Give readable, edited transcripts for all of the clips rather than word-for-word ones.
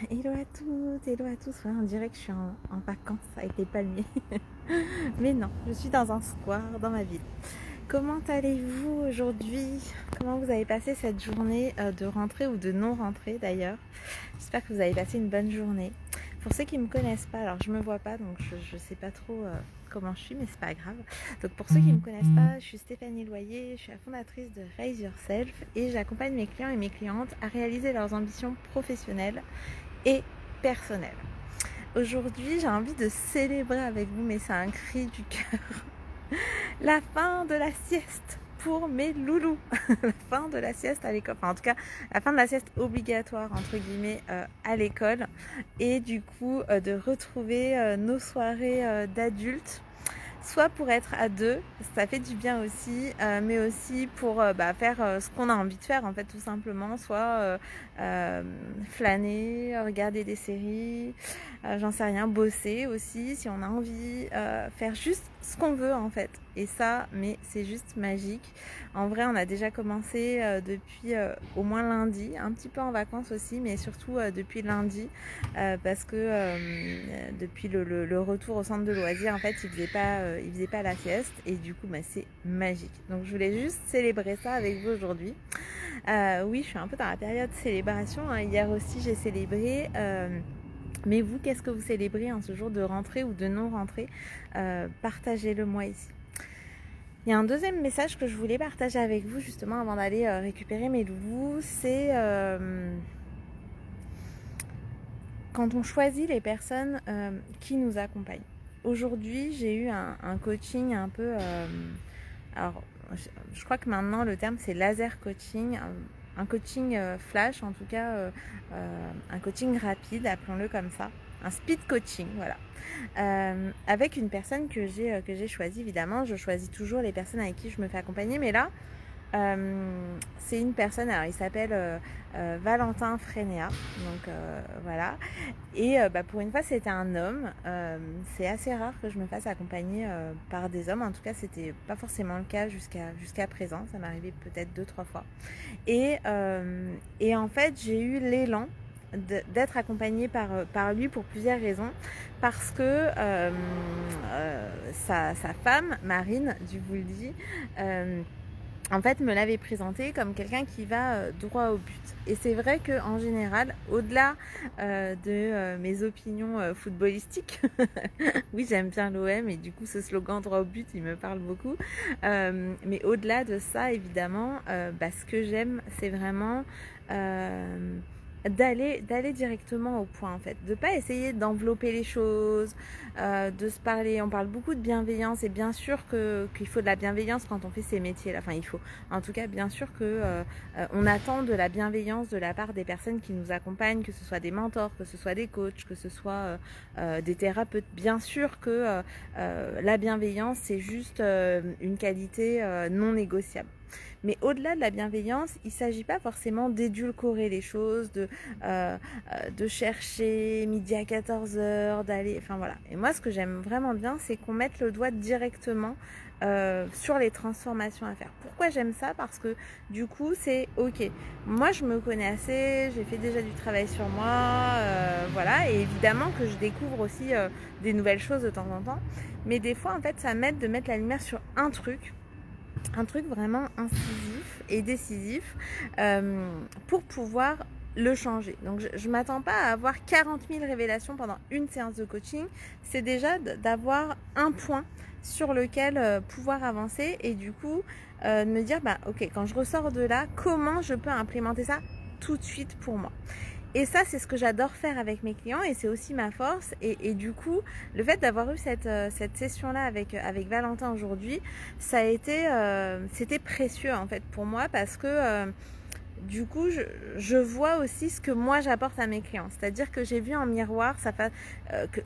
Hello à toutes, hello à tous. Ouais, on dirait que je suis en vacances avec les palmiers. Mais non, je suis dans un square dans ma ville. Comment allez-vous aujourd'hui? Comment vous avez passé cette journée de rentrée ou de non-rentrée d'ailleurs? J'espère que vous avez passé une bonne journée. Pour ceux qui ne me connaissent pas, alors je me vois pas donc je sais pas trop comment je suis, mais c'est pas grave. Donc pour ceux qui ne me connaissent pas, je suis Stéphanie Loyer, je suis la fondatrice de Raise Yourself et j'accompagne mes clients et mes clientes à réaliser leurs ambitions professionnelles et personnelle. Aujourd'hui, j'ai envie de célébrer avec vous, mais c'est un cri du cœur, la fin de la sieste pour mes loulous. La fin de la sieste à l'école, enfin en tout cas la fin de la sieste obligatoire entre guillemets à l'école, et du coup de retrouver nos soirées d'adultes, soit pour être à deux, ça fait du bien aussi, mais aussi pour faire ce qu'on a envie de faire en fait tout simplement, soit flâner, regarder des séries, j'en sais rien, bosser aussi si on a envie, faire juste ce qu'on veut en fait. Et ça, mais c'est juste magique. En vrai, on a déjà commencé depuis au moins lundi, un petit peu en vacances aussi, mais surtout depuis lundi, parce que depuis le retour au centre de loisirs, en fait, il faisait pas la sieste, et du coup, c'est magique. Donc, je voulais juste célébrer ça avec vous aujourd'hui. Oui, je suis un peu dans la période célébration, hein. Hier aussi, j'ai célébré. Mais vous, qu'est-ce que vous célébrez en ce jour de rentrée ou de non-rentrée? Partagez-le moi ici. Il y a un deuxième message que je voulais partager avec vous justement avant d'aller récupérer mes loulous, c'est quand on choisit les personnes qui nous accompagnent. Aujourd'hui, j'ai eu un coaching un peu... alors, je crois que maintenant le terme c'est laser coaching, un coaching flash, en tout cas un coaching rapide, appelons-le comme ça, un speed coaching, voilà. Avec une personne que j'ai choisie, évidemment, je choisis toujours les personnes avec qui je me fais accompagner, mais là, c'est une personne, alors il s'appelle Valentin Frénéa, donc voilà. Et pour une fois c'était un homme. C'est assez rare que je me fasse accompagner par des hommes, en tout cas c'était pas forcément le cas jusqu'à présent, ça m'est arrivé peut-être 2-3 fois. Et en fait j'ai eu l'élan d'être accompagnée par lui pour plusieurs raisons, parce que sa femme Marine, je vous le dis, en fait me l'avait présenté comme quelqu'un qui va droit au but. Et c'est vrai qu'en général, au-delà de mes opinions footballistiques, oui j'aime bien l'OM et du coup ce slogan droit au but il me parle beaucoup, mais au-delà de ça évidemment, ce que j'aime c'est vraiment d'aller directement au point en fait, de pas essayer d'envelopper les choses, de se parler. On parle beaucoup de bienveillance et bien sûr qu'il faut de la bienveillance quand on fait ces métiers là, enfin il faut en tout cas bien sûr que on attend de la bienveillance de la part des personnes qui nous accompagnent, que ce soit des mentors, que ce soit des coachs, que ce soit des thérapeutes. Bien sûr que la bienveillance c'est juste une qualité non négociable. Mais au-delà de la bienveillance, il ne s'agit pas forcément d'édulcorer les choses, de chercher midi à 14h, d'aller... Enfin voilà. Et moi, ce que j'aime vraiment bien, c'est qu'on mette le doigt directement sur les transformations à faire. Pourquoi j'aime ça? Parce que du coup, c'est ok. Moi, je me connais assez, j'ai fait déjà du travail sur moi, voilà. Et évidemment que je découvre aussi des nouvelles choses de temps en temps. Mais des fois, en fait, ça m'aide de mettre la lumière sur un truc vraiment incisif et décisif pour pouvoir le changer. Donc je ne m'attends pas à avoir 40 000 révélations pendant une séance de coaching, c'est déjà d'avoir un point sur lequel pouvoir avancer, et du coup de me dire ok, quand je ressors de là, comment je peux implémenter ça tout de suite pour moi. Et ça, c'est ce que j'adore faire avec mes clients, et c'est aussi ma force. Et du coup, le fait d'avoir eu cette session-là avec Valentin aujourd'hui, ça a été, c'était précieux en fait pour moi, parce que du coup, je vois aussi ce que moi j'apporte à mes clients. C'est-à-dire que j'ai vu en miroir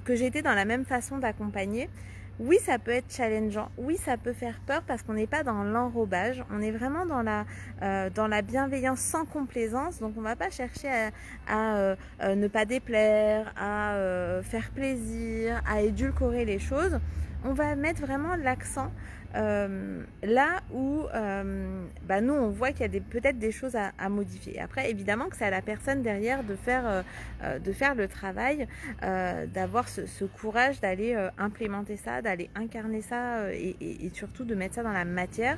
que j'étais dans la même façon d'accompagner. Oui, ça peut être challengeant. Oui, ça peut faire peur parce qu'on n'est pas dans l'enrobage. On est vraiment dans la bienveillance sans complaisance. Donc, on ne va pas chercher à ne pas déplaire, à faire plaisir, à édulcorer les choses. On va mettre vraiment l'accent là où nous on voit qu'il y a peut-être des choses à modifier. Après évidemment que c'est à la personne derrière de faire le travail, d'avoir ce courage d'aller implémenter ça, d'aller incarner ça et surtout de mettre ça dans la matière,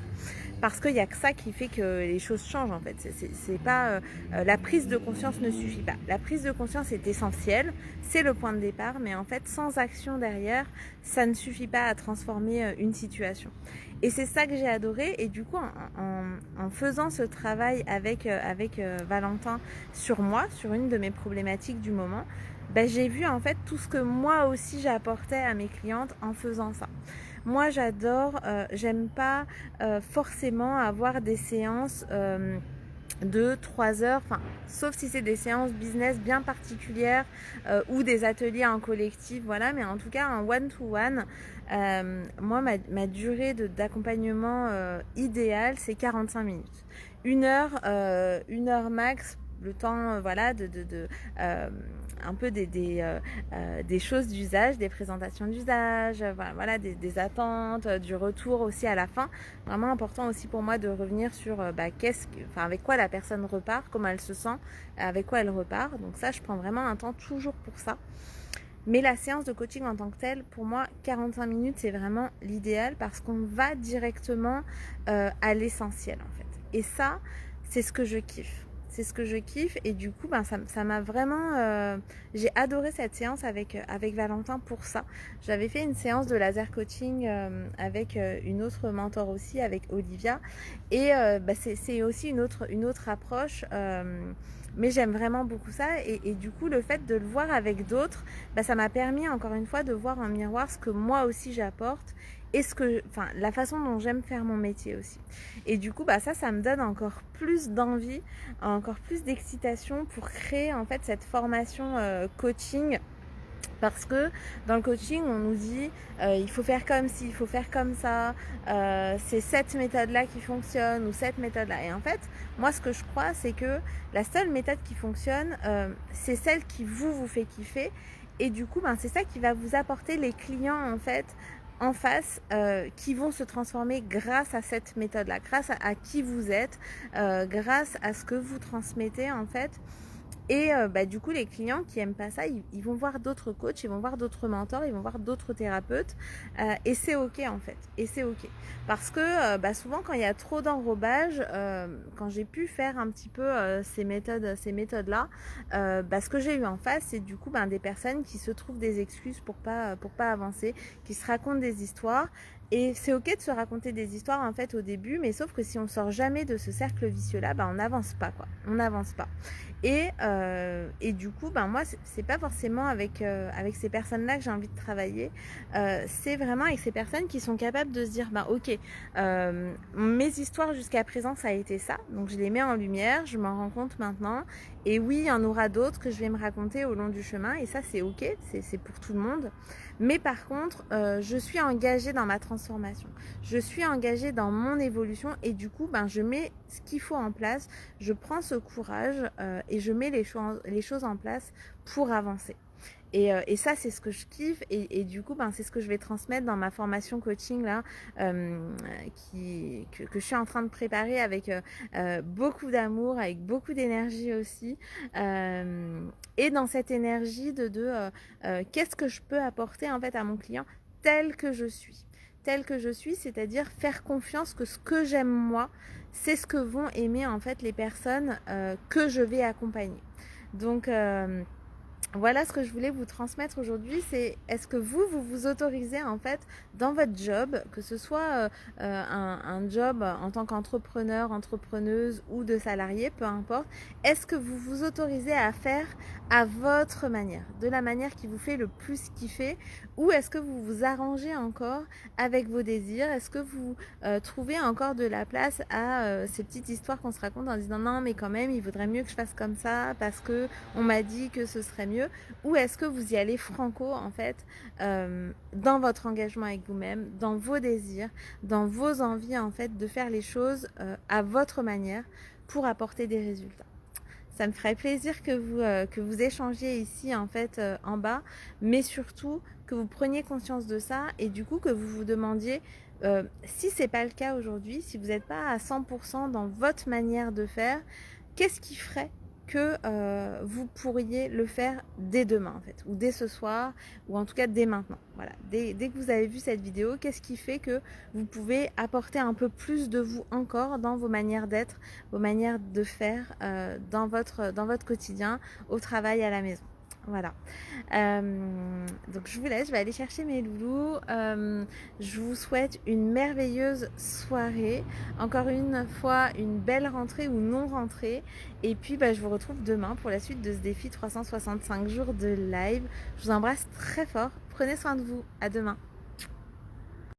parce qu'il n'y a que ça qui fait que les choses changent en fait. C'est pas la prise de conscience ne suffit pas. La prise de conscience est essentielle, c'est le point de départ, mais en fait sans action derrière, ça ne suffit pas à transformer une situation. Et c'est ça que j'ai adoré. Et du coup, en faisant ce travail avec Valentin sur moi, sur une de mes problématiques du moment, j'ai vu en fait tout ce que moi aussi j'apportais à mes clientes en faisant ça. Moi j'adore, j'aime pas forcément avoir des séances de 3 heures, sauf si c'est des séances business bien particulières ou des ateliers en collectif, voilà, mais en tout cas en one-to-one, moi ma durée d'accompagnement idéale c'est 45 minutes. 1 heure max, le temps un peu des choses d'usage, des présentations d'usage, voilà, des attentes, du retour aussi à la fin. Vraiment important aussi pour moi de revenir sur avec quoi la personne repart, comment elle se sent, avec quoi elle repart. Donc ça, je prends vraiment un temps toujours pour ça. Mais la séance de coaching en tant que telle, pour moi, 45 minutes, c'est vraiment l'idéal parce qu'on va directement à l'essentiel en fait. Et ça, c'est ce que je kiffe. C'est ce que je kiffe et du coup ça m'a vraiment j'ai adoré cette séance avec Valentin pour ça. J'avais fait une séance de laser coaching avec une autre mentor aussi, avec Olivia, et c'est aussi une autre approche, mais j'aime vraiment beaucoup ça et du coup le fait de le voir avec d'autres, ça m'a permis encore une fois de voir en miroir ce que moi aussi j'apporte et la façon dont j'aime faire mon métier aussi. Et du coup, ça me donne encore plus d'envie, encore plus d'excitation pour créer en fait cette formation coaching. Parce que dans le coaching, on nous dit il faut faire comme ci, il faut faire comme ça, c'est cette méthode-là qui fonctionne ou cette méthode-là. Et en fait, moi, ce que je crois, c'est que la seule méthode qui fonctionne, c'est celle qui vous fait kiffer. Et du coup, c'est ça qui va vous apporter les clients en fait en face qui vont se transformer grâce à cette méthode-là, grâce à qui vous êtes, grâce à ce que vous transmettez en fait. Et du coup, les clients qui aiment pas ça, ils vont voir d'autres coachs, ils vont voir d'autres mentors, ils vont voir d'autres thérapeutes. Et c'est ok en fait. Et c'est ok. Parce que souvent, quand il y a trop d'enrobage, quand j'ai pu faire un petit peu ces méthodes-là, ce que j'ai eu en face, c'est du coup des personnes qui se trouvent des excuses pour pas avancer, qui se racontent des histoires. Et c'est ok de se raconter des histoires en fait au début, mais sauf que si on sort jamais de ce cercle vicieux-là, on n'avance pas quoi. On n'avance pas. Et du coup, moi, c'est pas forcément avec ces personnes-là que j'ai envie de travailler. C'est vraiment avec ces personnes qui sont capables de se dire, ok, mes histoires jusqu'à présent, ça a été ça. Donc, je les mets en lumière, je m'en rends compte maintenant. Et oui, il y en aura d'autres que je vais me raconter au long du chemin. Et ça, c'est ok, c'est pour tout le monde. Mais par contre, je suis engagée dans ma transformation. Je suis engagée dans mon évolution. Et du coup, je mets ce qu'il faut en place. Je prends ce courage et je mets les choses en place pour avancer. Et ça, c'est ce que je kiffe. Et du coup, c'est ce que je vais transmettre dans ma formation coaching là, que je suis en train de préparer avec beaucoup d'amour, avec beaucoup d'énergie aussi. Et dans cette énergie de qu'est-ce que je peux apporter en fait à mon client tel que je suis. Tel que je suis, c'est-à-dire faire confiance que ce que j'aime moi, c'est ce que vont aimer en fait les personnes que je vais accompagner. Donc voilà ce que je voulais vous transmettre aujourd'hui, c'est est-ce que vous autorisez en fait dans votre job, que ce soit un job en tant qu'entrepreneur, entrepreneuse ou de salarié, peu importe, est-ce que vous vous autorisez à faire à votre manière, de la manière qui vous fait le plus kiffer, ou est-ce que vous vous arrangez encore avec vos désirs, est-ce que vous trouvez encore de la place à ces petites histoires qu'on se raconte en disant non mais quand même il vaudrait mieux que je fasse comme ça parce que on m'a dit que ce serait mieux, ou est-ce que vous y allez franco en fait dans votre engagement avec vous-même, dans vos désirs, dans vos envies en fait de faire les choses à votre manière pour apporter des résultats. Ça me ferait plaisir que vous échangiez ici en fait en bas, mais surtout que vous preniez conscience de ça et du coup que vous vous demandiez Si c'est pas le cas aujourd'hui, si vous n'êtes pas à 100% dans votre manière de faire, qu'est-ce qui ferait que vous pourriez le faire dès demain en fait, ou dès ce soir, ou en tout cas dès maintenant. Voilà, dès que vous avez vu cette vidéo, qu'est-ce qui fait que vous pouvez apporter un peu plus de vous encore dans vos manières d'être, vos manières de faire dans votre quotidien, au travail, à la maison. Voilà. Donc je vous laisse, je vais aller chercher mes loulous. Je vous souhaite une merveilleuse soirée. Encore une fois, une belle rentrée ou non rentrée. Et puis je vous retrouve demain pour la suite de ce défi 365 jours de live. Je vous embrasse très fort. Prenez soin de vous. À demain.